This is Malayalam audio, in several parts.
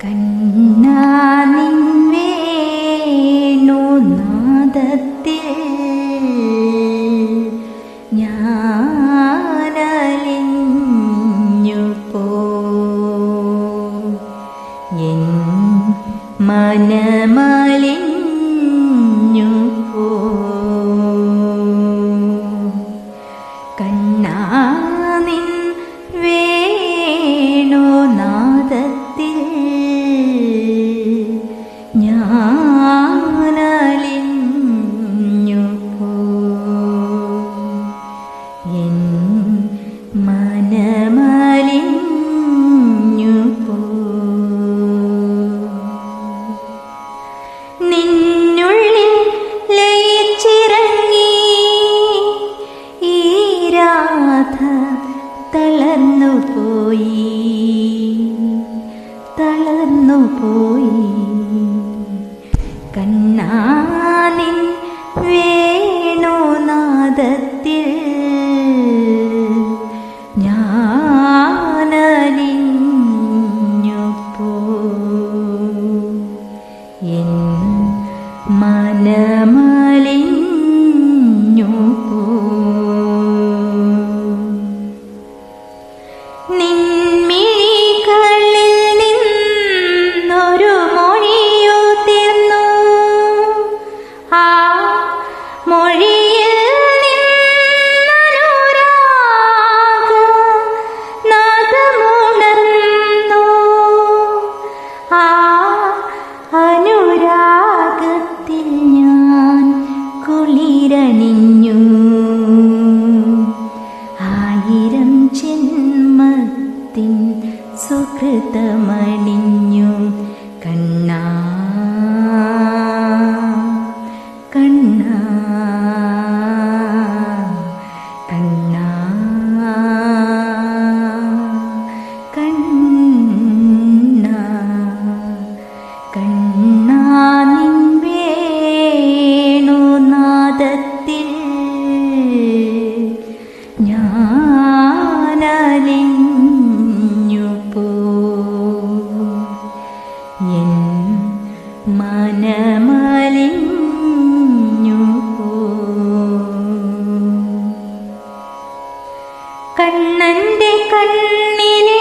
കണ്ണാ നിൻ വേണുനാദത്തിൽ ഞാനലിഞ്ഞു എൻ മനമലിഞ്ഞു കണ്ണാ നിൻ വേണുനാദത്തിൽ ഞാനലിഞ്ഞു എൻ മനമലിഞ്ഞു നിന്നുള്ളിൽ ലയിച്ചിറങ്ങി ഈ രാധ തളർന്നുപോയി കണ്ണാ നിൻ വേണുനാദത്തിൽ ഞാനലിഞ്ഞു എൻ മനമലിഞ്ഞു നിൻമിഴികളിൽ നിന്നൊരു മൊഴിയുതിർന്നു ആ മൊഴിയിൽ നിന്നനുരാഗനാദമുണർന്നു ആ അനുരാഗത്തിൽ ഞാൻ കുളിരണിഞ്ഞു ആയിരം ജന്മത്തിൻ സുഹൃതമണിഞ്ഞു കണ്ണാ കണ്ണാ കണ്ണാ കണ്ണാ കണ്ണാ നിൻ വേണുനാദത്തിൽ ഞാനലിഞ്ഞു എൻ മനമലിഞ്ഞു കണ്ണന്റെ കണ്ണിലെ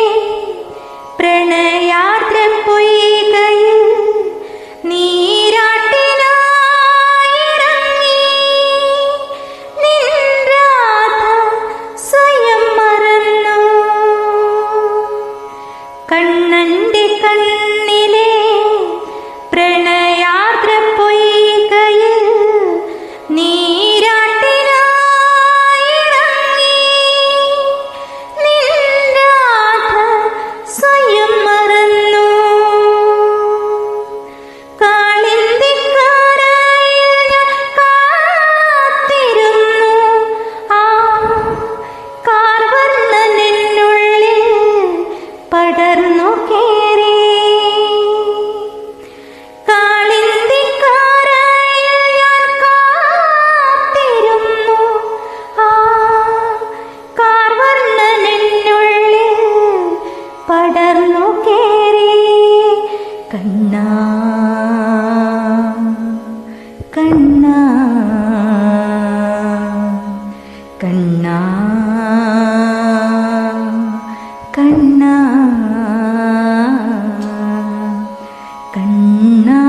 പ്രണയാർദ്ര പൊയ്കയിൽ നീരാട്ടിനായിറങ്ങി നിൻ രാധ സ്വയം മറന്നു കണ്ണന്റെ കണ്ണിലെ പ്രണയാർദ്ര പൊയ്കയിൽ നീരാട്ടിനായിറങ്ങി നിൻ രാധ സ്വയം മറന്നു കാളിന്തിക്കാരായിൽ ഞാൻ കാത്തിരുന്നു ആ കാർവർണ്ണനെന്നുള്ളിൽ പടർന്നു കേറി കാളിന്തിക്കാരായിൽ ഞാൻ കാത്തിരുന്നു ആ കാർവർണ്ണനെന്നുള്ളിൽ പടർന്നു കേറി കണ്ണാ കണ്ണാ കണ്ണാ കണ്ണാ കണ്ണാ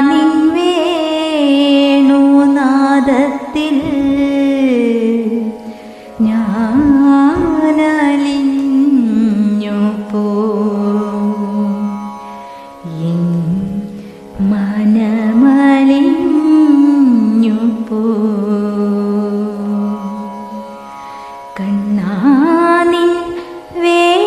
നിൻ വേണുനാദത്തിൽ ഞാനലിഞ്ഞു എൻ മനമലിഞ്ഞു കണ്ണാ നിൻ വേണുനാദത്തിൽ